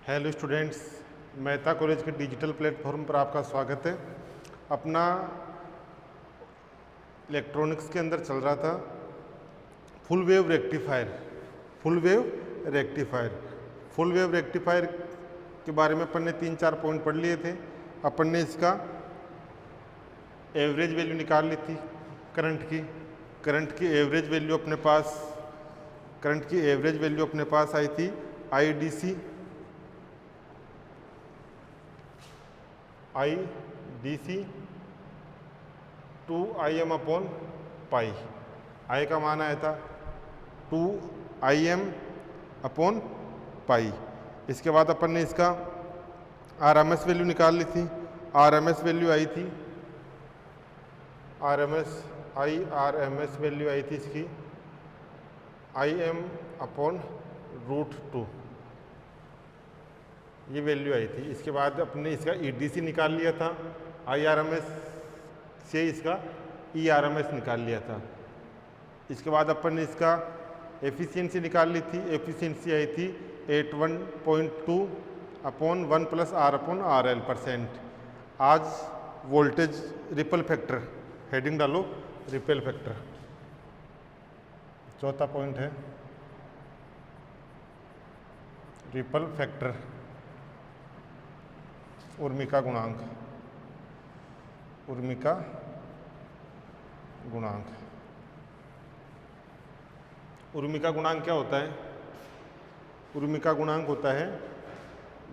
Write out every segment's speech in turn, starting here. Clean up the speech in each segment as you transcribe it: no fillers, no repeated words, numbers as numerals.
Hello students, Mehta college के digital platform पर आपका स्वागत है। अपना इलेक्ट्रॉनिक्स के अंदर चल रहा था full wave rectifier. Full wave rectifier के बारे में अपन ने 3-4 पॉइंट पढ़ लिए थे। अपन ने इसका एवरेज वैल्यू निकाल ली थी करंट की एवरेज वैल्यू अपने पास आई थी IDC 2Im अपॉन पाई। आई का मान आया था 2Im अपॉन पाई। इसके बाद अपन ने इसका RMS वैल्यू निकाल ली थी। RMS वैल्यू आई थी RMS वैल्यू आई थी इसकी Im अपॉन √2, ये वैल्यू आई थी। इसके बाद अपने इसका EDC निकाल लिया था, IRMS से इसका ERMS निकाल लिया था। इसके बाद अपन ने इसका एफिशिएंसी निकाल ली थी। एफिशिएंसी आई थी 81.2 अपॉन 1 + R/RL%। आज वोल्टेज रिपल फैक्टर, हेडिंग डालो रिपल फैक्टर। चौथा पॉइंट है रिपल फैक्टर, उर्मिका गुणांक। उर्मिका गुणांक क्या होता है? उर्मिका गुणांक होता है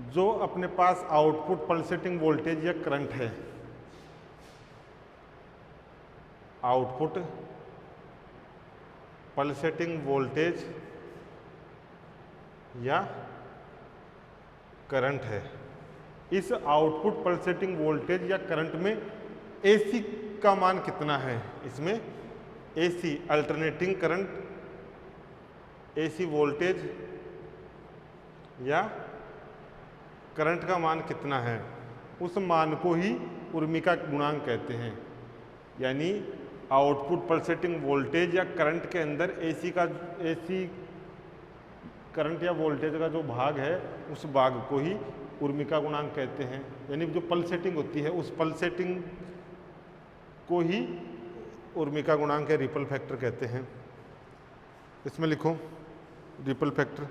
जो अपने पास आउटपुट पल्सेटिंग वोल्टेज या करंट है, आउटपुट पल्सेटिंग वोल्टेज या करंट है। इस आउटपुट पल्सेटिंग वोल्टेज या करंट में AC का मान कितना है? इसमें AC alternating current, AC voltage या करंट का मान कितना है, उस मान को ही उर्मिका गुणांक कहते हैं। यानी आउटपुट पल्सेटिंग वोल्टेज या करंट के अंदर AC करंट या वोल्टेज का जो भाग है, उस भाग को ही उर्मिका गुणांक कहते हैं। यानी जो पल्सेटिंग होती है, उस पल्सेटिंग को ही उर्मिका गुणांक या रिपल फैक्टर कहते हैं। इसमें लिखो रिपल फैक्टर।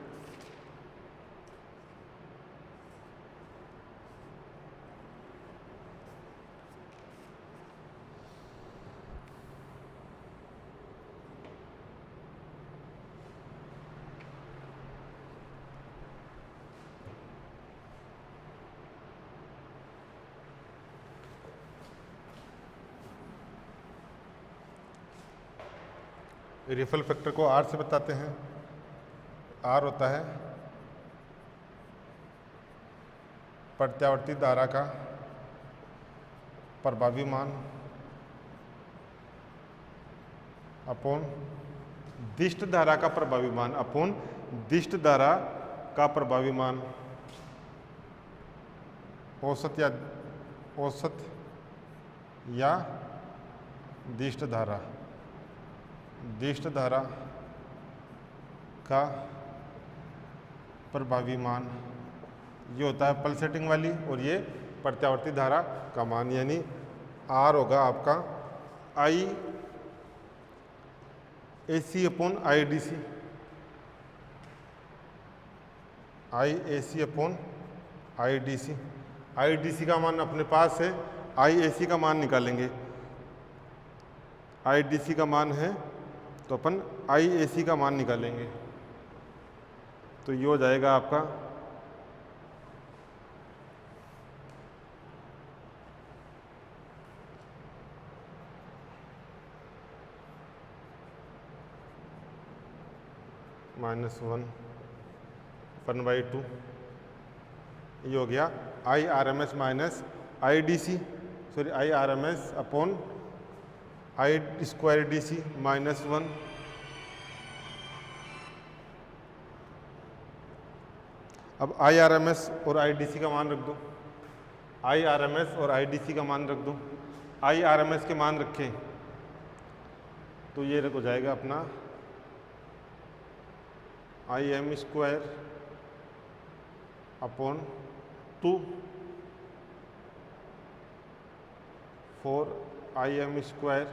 रिपल फैक्टर को R से बताते हैं। R होता है प्रत्यावर्ती धारा का प्रभावी मान अपॉन दिष्ट धारा का प्रभावी मान अपॉन दिष्ट धारा का प्रभावी मान। औसत या दिष्ट धारा का प्रभावी मान, ये होता है पल्सेटिंग वाली, और ये प्रत्यावर्ती धारा का मान। यानी R होगा आपका IAC upon IDC, IAC upon IDC। IDC का मान अपने पास है, IAC का मान निकालेंगे। IDC का मान है तो अपन IAC का मान निकालेंगे, तो ये हो जाएगा आपका -1/2। ये हो गया IRMS minus IRMS upon I² DC -1। अब IRMS और IDC का मान रख दो। IRMS और IDC का मान रख दो। IRMS के मान रखें तो ये हो जाएगा अपना IM² upon 2 4im²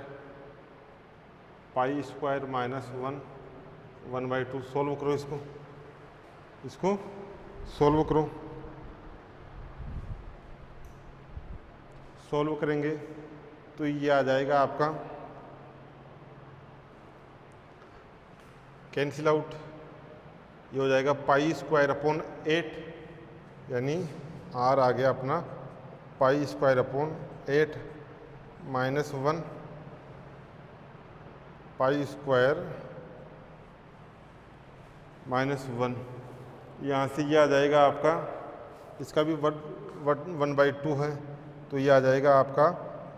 π² minus 1/2। Solve करो इसको सॉल्व करो। सॉल्व करेंगे तो ये आ जाएगा आपका कैंसिल आउट, ये हो जाएगा π² अपॉन 8, यानी r आ गया अपना π² अपॉन 8 माइनस 1 π² माइनस 1। यहाँ से ये आ जाएगा आपका, इसका भी 1/2 है, तो ये आ जाएगा आपका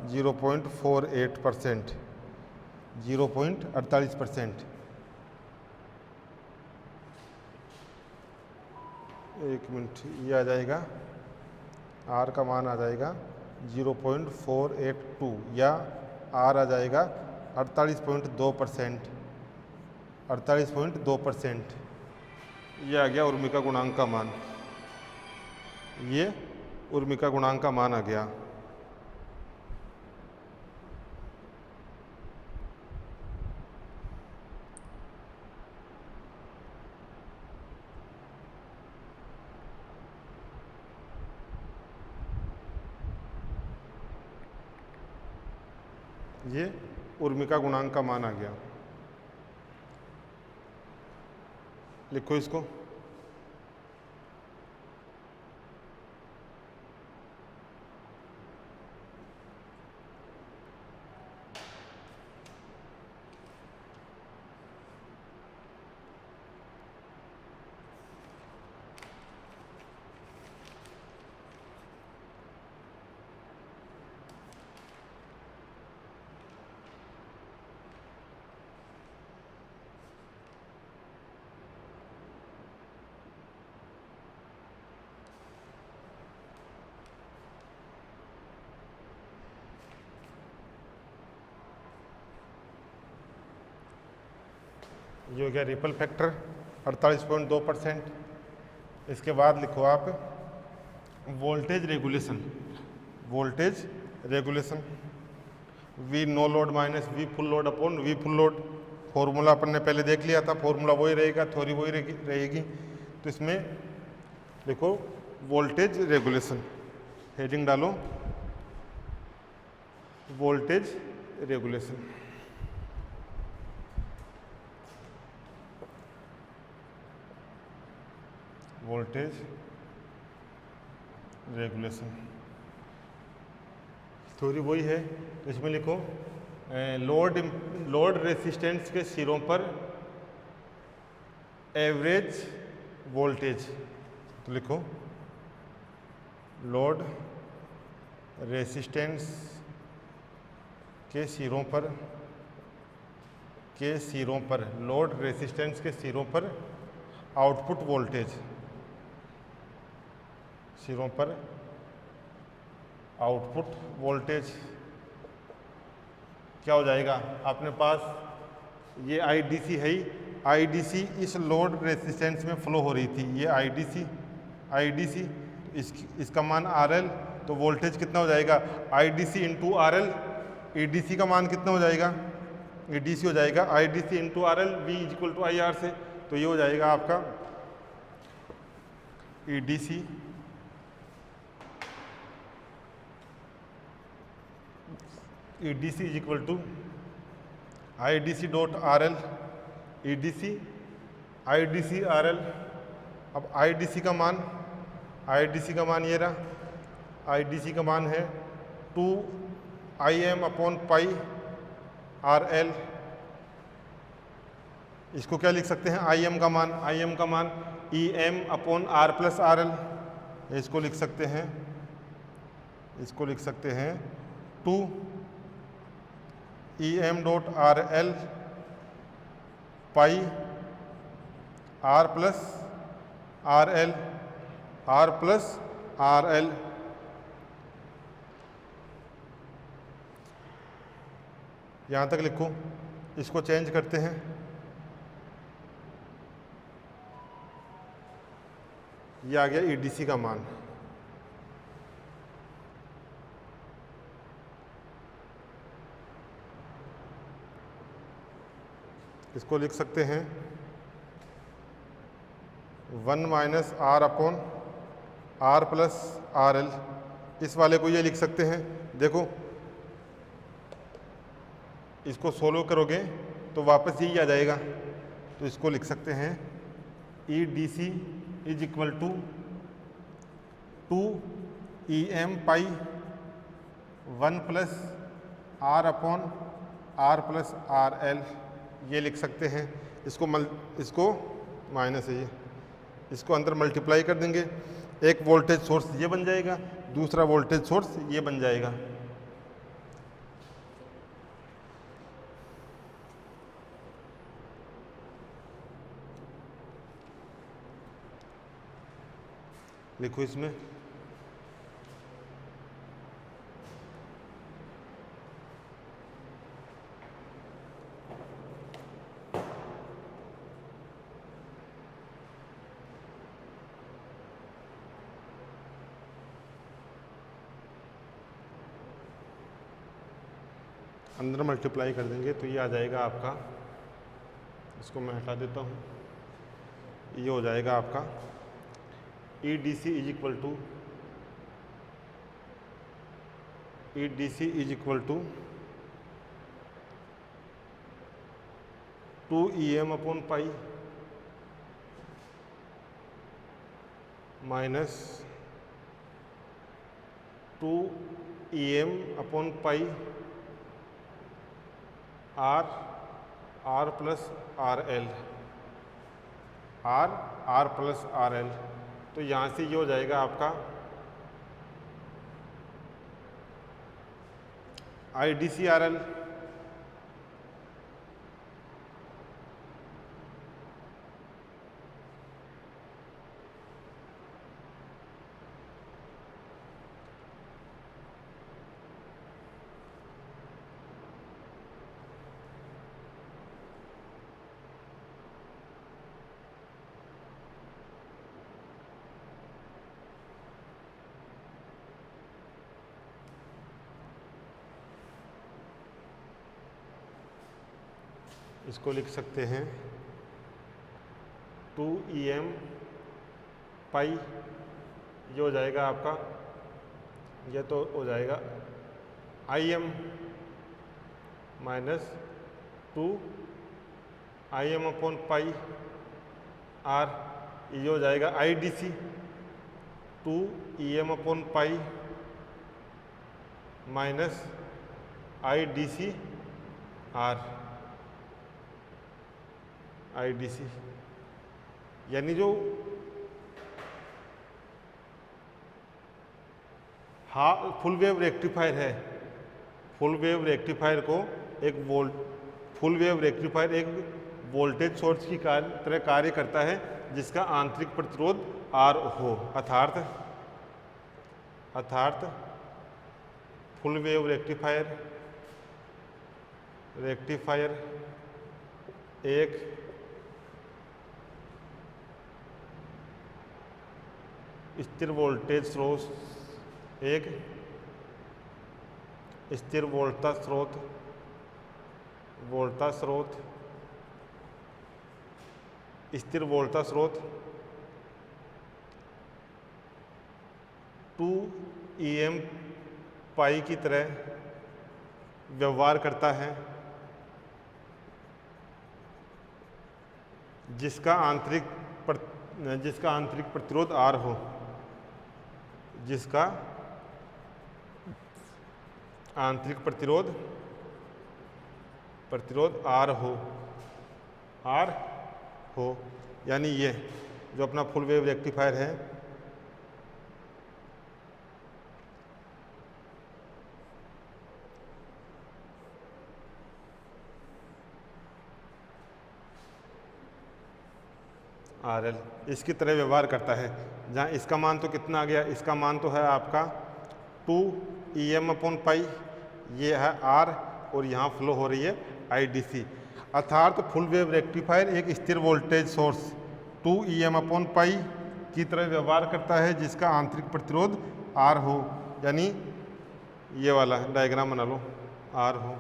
0.48%, 0.48%। एक मिनट, ये आ जाएगा r का मान आ जाएगा 0.482 या r आ जाएगा 48.2%, 48.2%। ये आ गया उर्मी का गुणांक का मान, ये उर्मी का गुणांक का मान आ गया। ये उर्मी का गुणांक का मान आ गया। लिखो इसको। ये हो गया रिपल फैक्टर 48.2%। इसके बाद लिखो आप voltage regulation. Voltage regulation V no load minus V full load upon V full load. Formula अपन ने पहले देख लिया था, फॉर्मूला वही रहेगा, थ्योरी वही रहेगी। तो इसमें देखो वोल्टेज रेगुलेशन, हेडिंग डालो voltage regulation. Voltage regulation theory वही है। तो इसमें लिखो लोड रेसिस्टेंस के सिरों पर एवरेज वोल्टेज। तो लिखो लोड रेसिस्टेंस के सिरों पर लोड रेसिस्टेंस के सिरों पर आउटपुट वोल्टेज, सिरों पर आउटपुट वोल्टेज क्या हो जाएगा। अपने पास ये आईडीसी है ही, आईडीसी इस लोड रेसिस्टेंस में फ्लो हो रही थी, ये आईडीसी इसका मान आरएल, तो वोल्टेज कितना हो जाएगा आईडीसी इंटू आरएल। ईडीसी का मान कितना हो जाएगा, ईडीसी हो जाएगा IDC into RL, V equal to I R से। तो ये हो जाएगा आपका EDC is equal to IDC dot RL, IDC RL. अब आईडीसी का मान ये रहा, आईडीसी का मान है 2Im अपॉन पाई आरएल। इसको क्या लिख सकते हैं, Im का मान EM upon R plus RL. इसको लिख सकते हैं 2EM dot RL pi R plus RL. यहाँ तक लिखो। इसको चेंज करते हैं, ये आ गया ईडीसी का मान। इसको लिख सकते हैं 1 minus R upon R plus R L. इस वाले को ये लिख सकते हैं, देखो इसको सोल्व करोगे तो वापस यही आ जाएगा। तो इसको लिख सकते हैं E D C is equal to 2 pi 1 plus R upon R plus R L, ये लिख सकते हैं। इसको माइनस है ये, इसको अंदर मल्टीप्लाई कर देंगे, एक वोल्टेज सोर्स ये बन जाएगा, दूसरा वोल्टेज सोर्स ये बन जाएगा। लिखो इसमें अंदर मल्टीप्लाई कर देंगे तो ये आ जाएगा आपका, इसको मैं हटा देता हूँ, ये हो जाएगा आपका E D C is equal to 2 upon pi minus 2 upon pi R plus R L, R plus R L. तो यहाँ से ये हो जाएगा आपका I D C R L. इसको लिख सकते हैं 2 पाई, ये हो जाएगा आपका, ये तो हो जाएगा IM minus 2 upon pi R, ये हो जाएगा IDC 2 upon pi minus IDC R, IDC। यानी जो फुल वेव रेक्टिफायर है, फुल वेव रेक्टिफायर एक वोल्टेज सोर्स की तरह कार्य करता है जिसका आंतरिक प्रतिरोध R हो, अर्थात फुल वेव रेक्टिफायर एक स्थिर वोल्टेज स्रोत, स्थिर वोल्टता स्रोत 2 पाई की तरह व्यवहार करता है, जिसका आंतरिक प्रतिरोध R हो, जिसका आंतरिक प्रतिरोध R हो। यानी ये जो अपना फुल वेव रेक्टिफायर है, RL, इसकी तरह व्यवहार करता है। जहाँ इसका मान तो कितना आ गया, इसका मान तो है आपका 2 अपॉन पाई, ये है R और यहाँ फ्लो हो रही है IDC। अर्थात फुल वेव रेक्टिफायर एक स्थिर वोल्टेज सोर्स 2 अपॉन पाई की तरह व्यवहार करता है जिसका आंतरिक प्रतिरोध R हो, यानी ये वाला डायग्राम बना लो, R हो।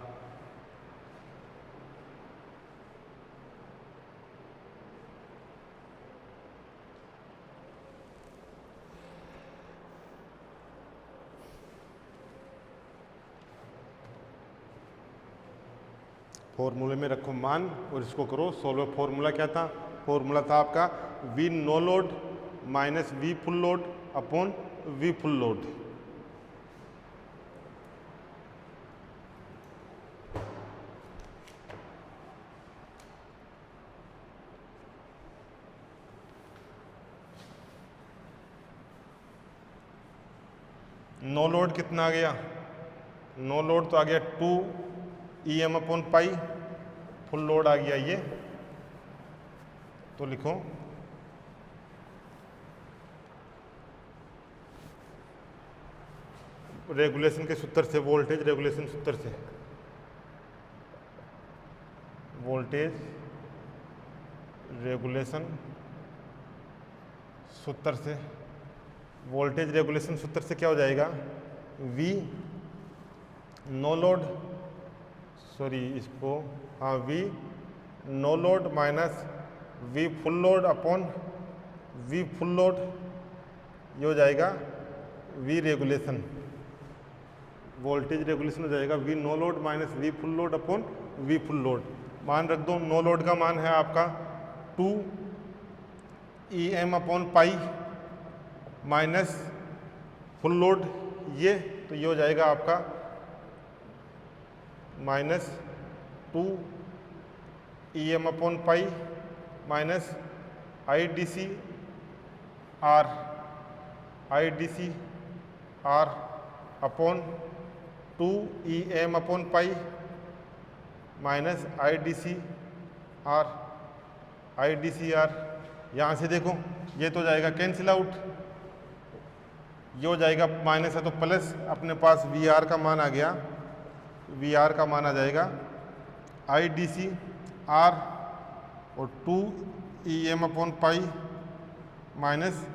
फॉर्मूले में रखो मान और इसको करो सोल्व। फॉर्मूला क्या था? फॉर्मूला था आपका V no load minus V full load upon V full load. No load कितना आ गया? नो लोड तो आ गया 2 EM upon pi, full load आ गया ये, तो लिखो रेगुलेशन के सूत्र से, वोल्टेज रेगुलेशन सूत्र से, वोल्टेज रेगुलेशन सूत्र से, वोल्टेज रेगुलेशन सूत्र से क्या हो जाएगा? V नो लोड, सॉरी इसको, हाँ, V no load minus V full load upon V full load, ये हो जाएगा V रेगुलेशन, वोल्टेज रेगुलेशन हो जाएगा V no load minus V full load upon V full load. मान रख दो, नो लोड का मान है आपका 2 EM upon pi minus full load ये, तो ये हो जाएगा आपका minus 2 EM upon pi minus IDC R upon 2 EM upon pi minus IDC R। यहाँ से देखो ये तो जाएगा कैंसिल आउट, ये हो जाएगा माइनस है तो प्लस, अपने पास VR का मान आ गया, VR का मान आ जाएगा IDC R और 2 EM upon pi minus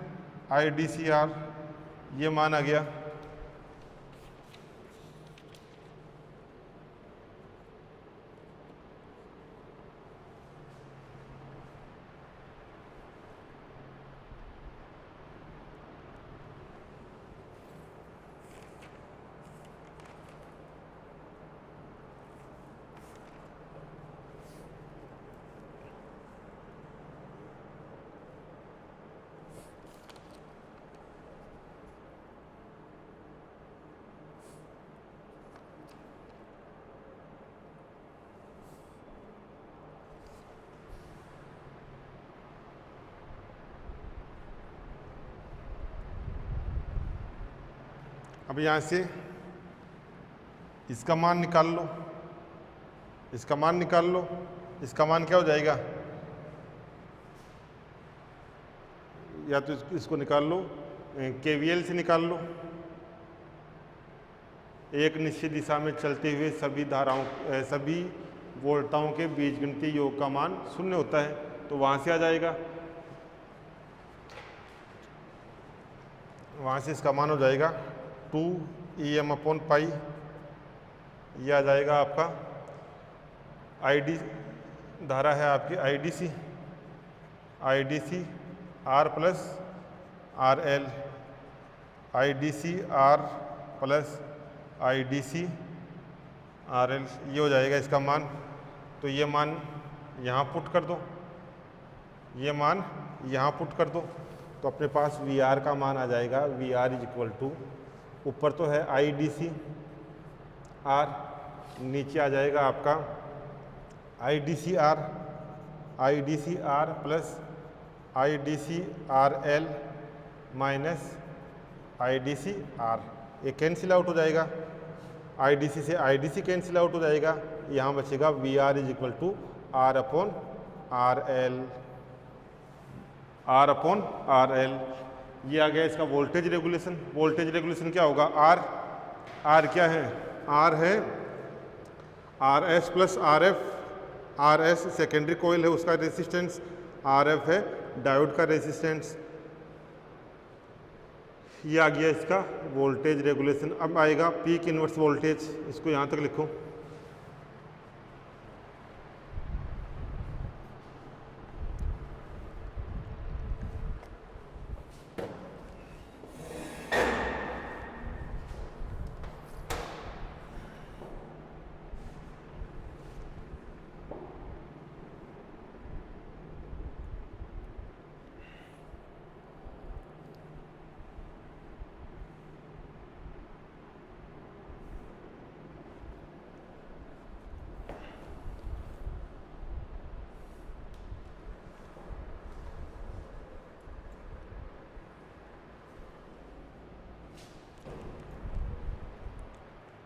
IDC R, ये मान आ गया। अब यहाँ से इसका मान निकाल लो, इसका मान निकाल लो, इसका मान क्या हो जाएगा? या तो इसको निकाल लो, KVL से निकाल लो। एक निश्चित दिशा में चलते हुए सभी धाराओं, सभी वोल्टाओं के बीजगणितीय योग का मान 0 होता है, तो वहाँ से आ जाएगा, वहाँ से इसका मान हो जाएगा 2 EM अपॉन पाई, यह आ जाएगा आपका ID, धारा है आपकी IDC R plus RL, IDC R plus IDC RL, ये हो जाएगा इसका मान। तो ये मान यहाँ पुट कर दो, ये मान यहाँ पुट कर दो, तो अपने पास VR का मान आ जाएगा, VR इज इक्वल टू, ऊपर तो है IDC R, नीचे आ जाएगा आपका IDC R plus IDC RL minus IDC R, ये कैंसिल आउट हो जाएगा, IDC से IDC कैंसिल आउट हो जाएगा, यहाँ बचेगा VR is equal to R upon RL। ये आ गया इसका वोल्टेज रेगुलेशन। वोल्टेज रेगुलेशन क्या होगा? R क्या है? R है RS plus RF, RS secondary coil है उसका रेजिस्टेंस, RF है डायोड का रेजिस्टेंस। ये आ गया इसका वोल्टेज रेगुलेशन। अब आएगा पीक इनवर्स वोल्टेज, इसको यहाँ तक लिखो।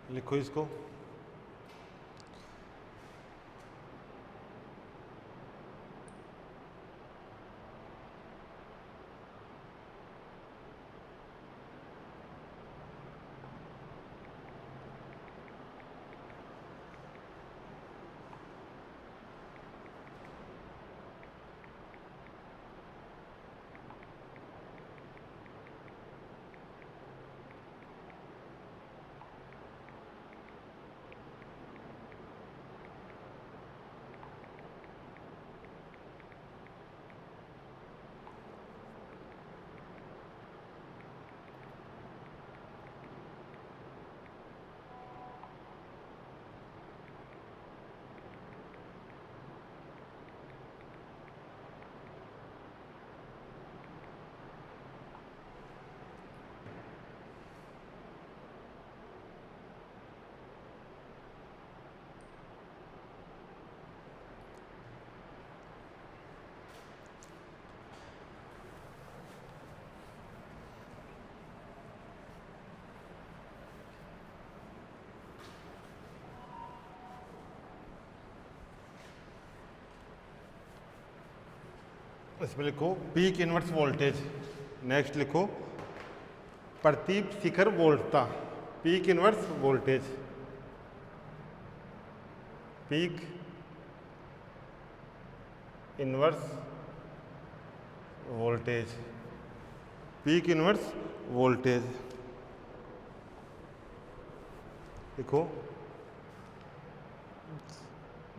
लिखो इसको। इसमें लिखो पीक इनवर्स वोल्टेज। नेक्स्ट लिखो प्रतीप शिखर वोल्टता। Peak inverse voltage, peak inverse voltage, peak inverse voltage लिखो।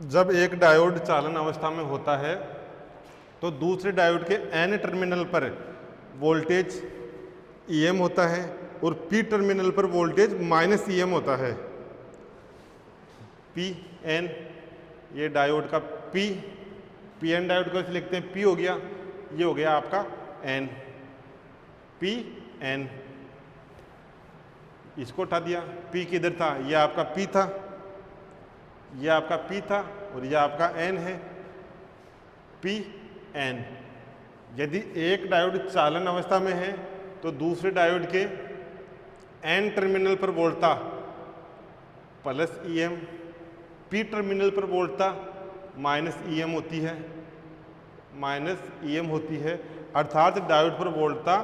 जब एक डायोड चालन अवस्था में होता है तो दूसरे डायोड के एन टर्मिनल पर वोल्टेज ईएम होता है और पी टर्मिनल पर वोल्टेज माइनस ईएम होता है। पी एन, ये डायोड का पी एन डायोड को लिखते हैं, पी हो गया, ये हो गया आपका एन, पी एन। इसको उठा दिया, पी किधर था, ये आपका पी था, ये आपका पी था और ये आपका एन है, पी एन। यदि एक डायोड चालन अवस्था में है तो दूसरे डायोड के एन टर्मिनल पर वोल्टता प्लस ईएम, पी टर्मिनल पर वोल्टता माइनस ईएम होती है, माइनस ईएम होती है, अर्थात डायोड पर वोल्टता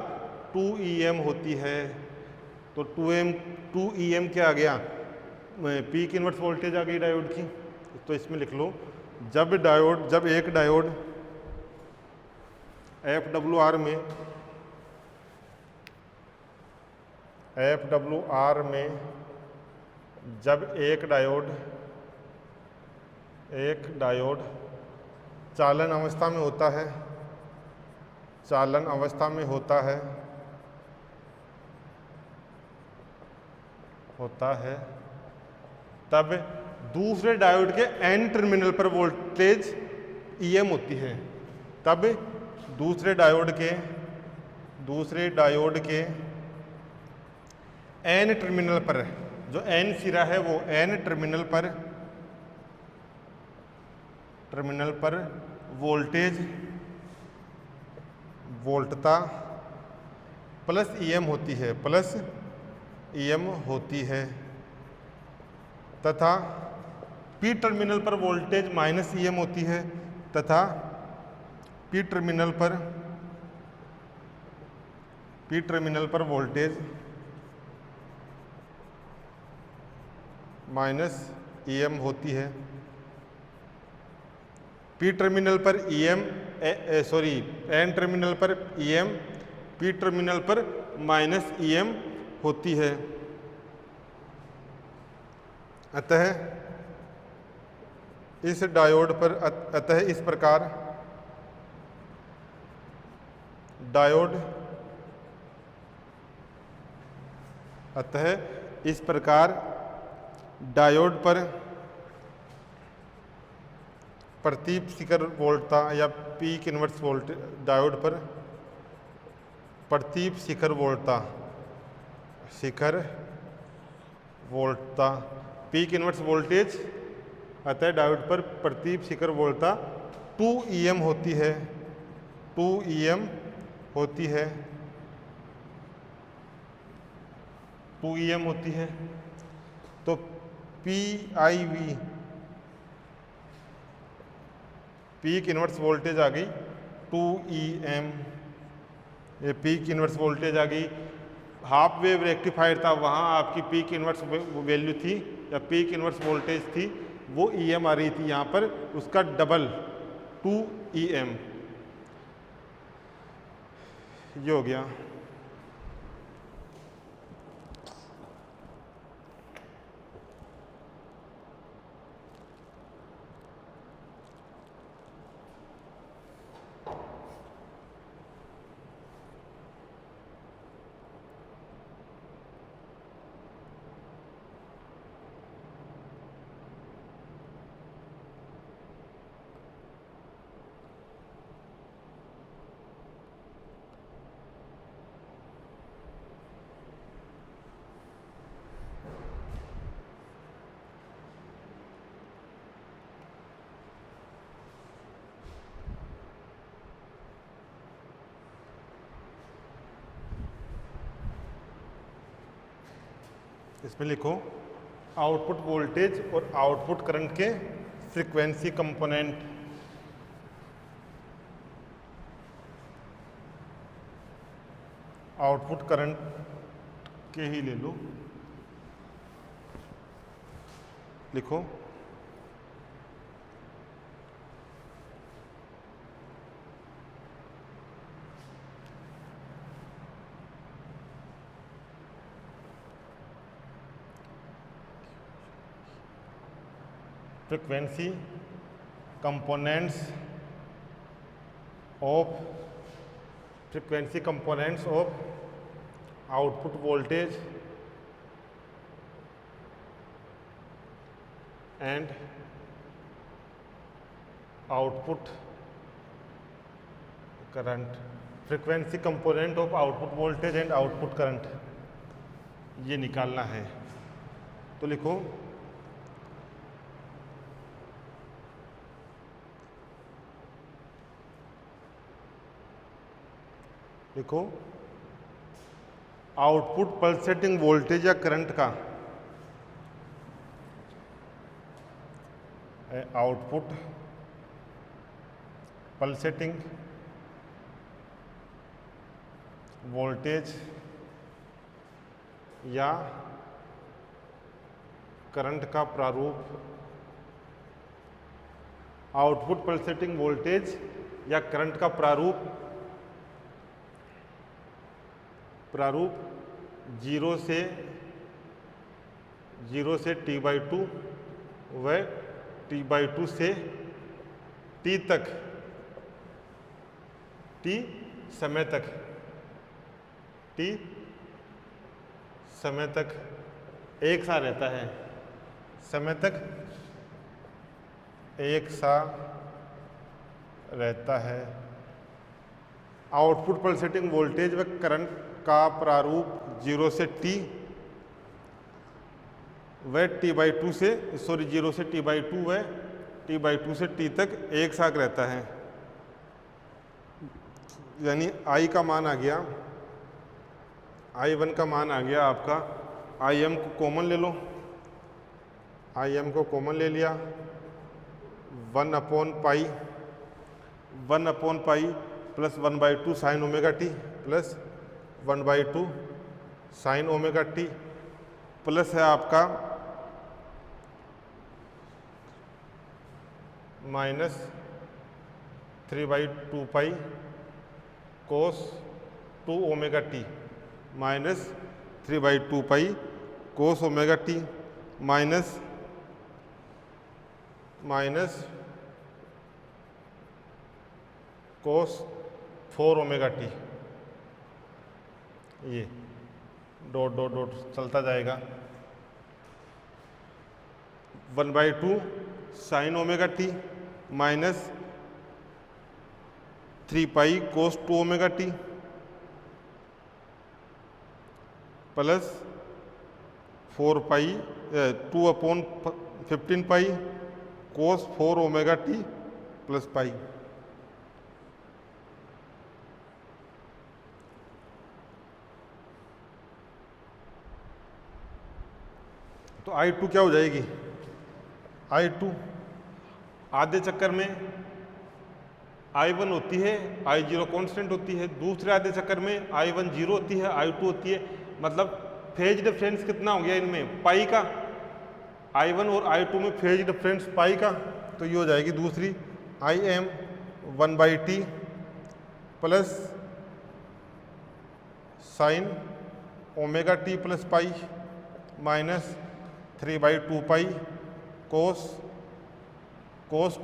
2 ईएम होती है। तो 2 ईएम क्या आ गया, पीक इनवर्स वोल्टेज आ गई डायोड की। तो इसमें लिख लो जब एक डायोड FWR में जब एक डायोड चालन अवस्था में होता है, तब दूसरे डायोड के एन टर्मिनल पर वोल्टेज ईएम होती है। तब दूसरे डायोड के एन टर्मिनल पर, जो एन सिरा है वो एन टर्मिनल पर वोल्टता प्लस ईएम होती है, तथा पी टर्मिनल पर वोल्टेज माइनस ईएम होती है, तथा पी टर्मिनल पर वोल्टेज माइनस ईएम होती है। पी टर्मिनल पर ईएम एन टर्मिनल पर ईएम, पी टर्मिनल पर माइनस EM होती है। अतः इस डायोड पर इस प्रकार डायोड पर प्रतीप शिखर वोल्टता या पीक इनवर्स वोल्टेज, डायोड पर प्रतीप शिखर वोल्टता पीक इनवर्स वोल्टेज, अतः डायोड पर प्रतीप शिखर वोल्टता 2EM होती है। 2EM होती है 2EM होती है। तो PIV पीक इनवर्स वोल्टेज आ गई 2EM, ये पीक इनवर्स वोल्टेज आ गई। हाफ वेव रेक्टिफायर था, वहाँ आपकी पीक इनवर्स वैल्यू थी या पीक इनवर्स वोल्टेज थी, वो EM आ रही थी, यहाँ पर उसका डबल 2EM, ये हो गया। इसमें लिखो आउटपुट वोल्टेज और आउटपुट करंट के फ्रीक्वेंसी कंपोनेंट। आउटपुट करंट के ही ले लो, लिखो frequency components of output voltage and output current, frequency component of output voltage and output current, ये निकालना है। तो लिखो आउटपुट पल्सेटिंग वोल्टेज या करंट का, आउटपुट पल्सेटिंग वोल्टेज या करंट का प्रारूप, आउटपुट पल्सेटिंग वोल्टेज या करंट का प्रारूप 0 से T/2 व T/2 से T तक, T समय तक एक सा रहता है, समय तक एक सा रहता है। आउटपुट पल्सेटिंग वोल्टेज व करंट का प्रारूप 0 से T व T/2 से 0 से T/2 व T/2 से T तक एक साथ रहता है। यानी I का मान आ गया, I1 का मान आ गया आपका, IM को कॉमन ले लो, IM को कॉमन ले लिया, 1/पाई plus 1/2 sine omega t plus 1/2 sine omega t plus है आपका minus 3/2 pi cos 2 omega t, minus 3/2 pi cos omega t minus cos 4 omega t. ये डॉट डॉट डॉट चलता जाएगा। 1/2 sine omega t minus 3 pi cos 2 omega t plus 4 pi 2/15 pi cos 4 omega t plus pi. तो I2 क्या हो जाएगी? I2 आधे चक्कर में I1 होती है, I0 कांस्टेंट होती है। दूसरे आधे चक्कर में I1 0 होती है, I2 होती है। मतलब फेज डिफरेंस कितना हो गया इनमें? पाई का। I1 और I2 में फेज डिफरेंस पाई का। तो ये हो जाएगी दूसरी Im 1/t plus sign omega t plus pi minus 3/2 pi cos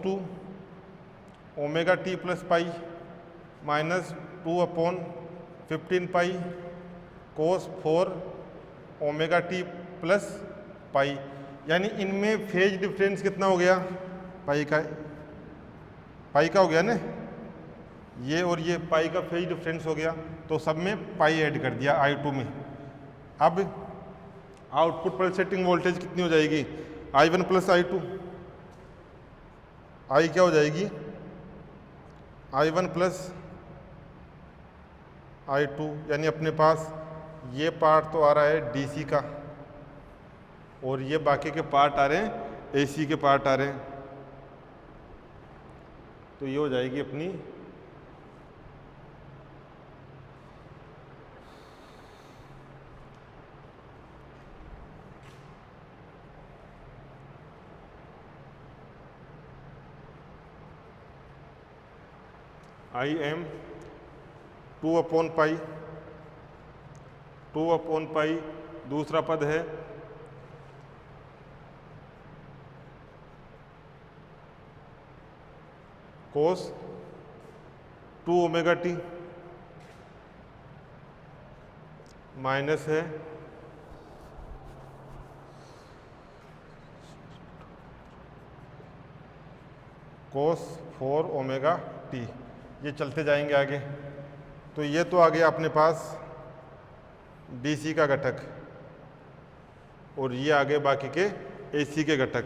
2 omega t plus pi minus 2/15 pi cos 4 omega t plus पाई। यानी इनमें फेज डिफरेंस कितना हो गया? पाई का हो गया ना, ये और ये पाई का फेज डिफरेंस हो गया। तो सब में पाई ऐड कर दिया I2 में। अब आउटपुट पल्सेटिंग वोल्टेज कितनी हो जाएगी? I1 plus I2। I क्या हो जाएगी? I1 plus I2। यानी अपने पास ये पार्ट तो आ रहा है DC का और ये बाकी के पार्ट आ रहे हैं AC के पार्ट आ रहे हैं। तो ये हो जाएगी अपनी Im 2/पाई दूसरा पद है कोस 2 ओमेगा टी माइनस है कोस 4 ओमेगा टी। ये चलते जाएंगे आगे। तो ये तो आ गया अपने पास DC का घटक और ये आगे बाकी के AC के घटक।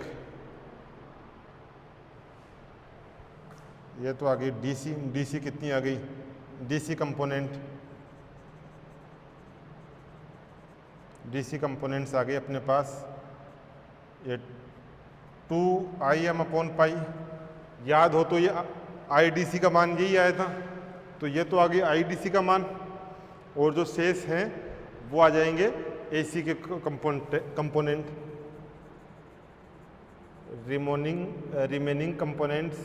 ये तो आ गई DC कितनी आ गई? DC कंपोनेंट्स आ गए अपने पास। ये 2Im/पाई, याद हो तो ये IDC का मान यही आया था। तो ये तो आ गई IDC का मान और जो शेष हैं वो आ जाएंगे AC के component. Remaining components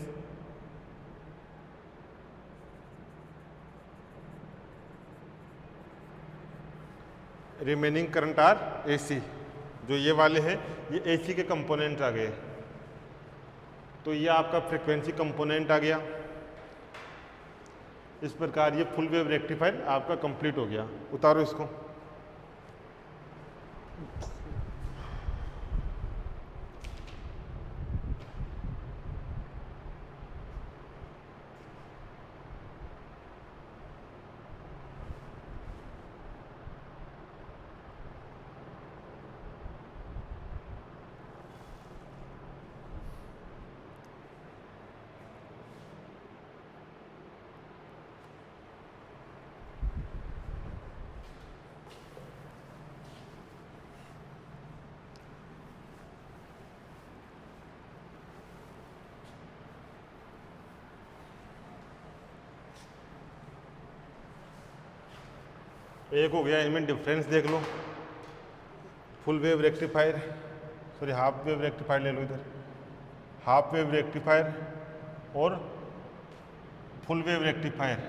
remaining current are AC। जो ये वाले हैं ये AC के कंपोनेंट आ गए। तो ये आपका फ्रीक्वेंसी कंपोनेंट आ गया। इस प्रकार ये फुल वेव रेक्टिफायर आपका कंप्लीट हो गया। उतारो इसको। एक हो गया, इनमें डिफरेंस देख लो। Full wave rectifier, sorry half wave rectifier ले लो इधर। हाफ वेव रेक्टिफायर और full wave rectifier.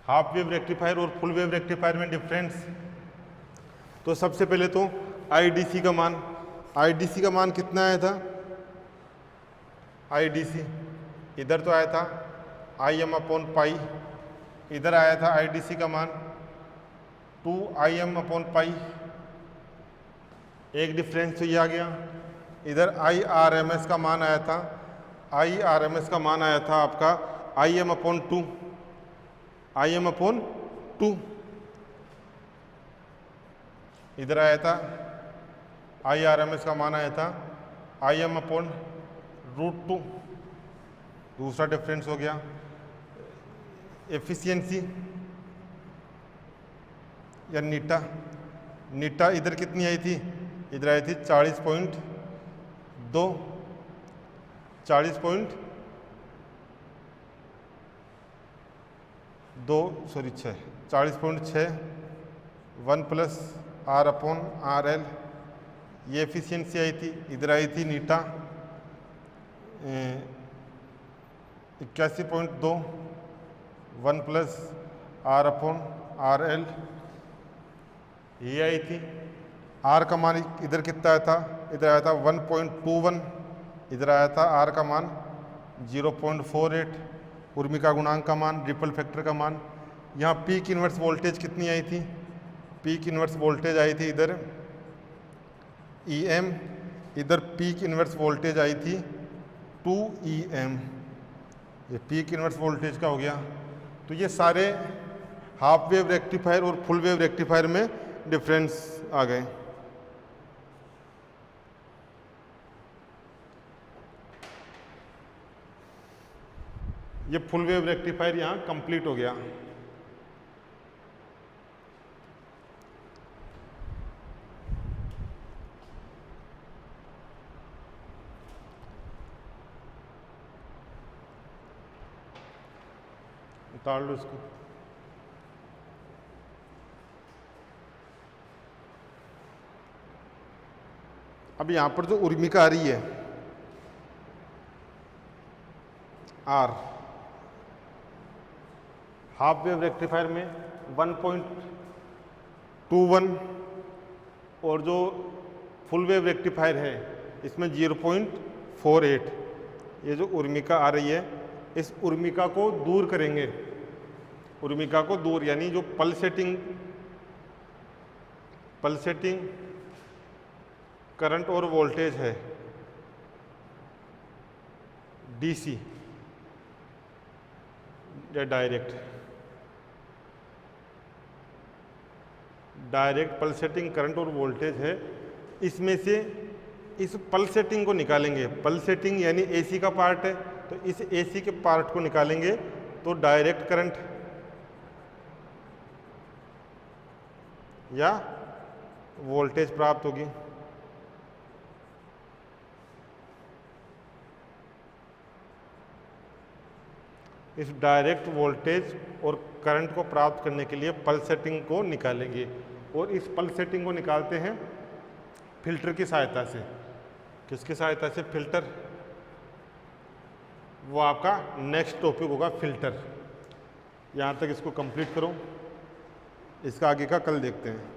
Half wave rectifier और फुल वेव रेक्टिफायर में डिफरेंस। तो सबसे पहले तो आईडीसी का मान, आईडीसी का मान कितना आया था, आईडीसी इधर तो आया था IM/पाई, इधर आया था आईडीसी का मान 2IM/पाई, एक डिफरेंस तो ये आ गया। इधर IRMS का मान आया था, IRMS का मान आया था आपका IM/2, IM/2 इधर आया था, IRMS का मान आया था IM/√2, दूसरा डिफरेंस हो गया। एफिशिएंसी या नीटा, नीटा इधर कितनी आई थी, इधर आई थी 40.2, 40.6, 1 + R/RL, ये एफिशिएंसी आई थी। इधर आई थी नीटा 81.2, 1 + R/RL, ये आई थी। आर का मान इधर कितना आया था, इधर आया था 1.21, इधर आया था आर का मान 0.48, उर्मिका गुणांक का मान, रिपल फैक्टर का मान। यहाँ पीक इन्वर्स वोल्टेज कितनी आई थी, पीक इन्वर्स वोल्टेज आई थी इधर EM, इधर पीक इन्वर्स वोल्टेज आई थी 2EM, ये पीक इन्वर्स वोल्टेज का हो गया। तो ये सारे हाफ वेव रेक्टिफायर और फुल वेव रेक्टिफायर में डिफरेंस आ गए। ये फुल वेव रेक्टिफायर यहाँ कंप्लीट हो गया। उतार लो इसको। अब यहां पर जो उर्मिका आ रही है आर, हाफ वेव रेक्टिफायर में 1.21 और जो फुल वेव रेक्टिफायर है इसमें 0.48। ये जो उर्मिका आ रही है, इस उर्मिका को दूर करेंगे, उर्मिका को दूर, यानी जो पल्सेटिंग करंट और वोल्टेज है DC या डायरेक्ट पल्सेटिंग करंट और वोल्टेज है, इसमें से इस पल्सेटिंग को निकालेंगे। पल्सेटिंग यानी AC का पार्ट है, तो इस AC के पार्ट को निकालेंगे तो डायरेक्ट करंट या वोल्टेज प्राप्त होगी। इस डायरेक्ट वोल्टेज और करंट को प्राप्त करने के लिए पल्सेटिंग को निकालेंगे, और इस पल्सेटिंग को निकालते हैं फिल्टर की सहायता से। किसकी सहायता से? फिल्टर। वो आपका नेक्स्ट टॉपिक होगा फिल्टर। यहाँ तक इसको कंप्लीट करो, इसका आगे का कल देखते हैं।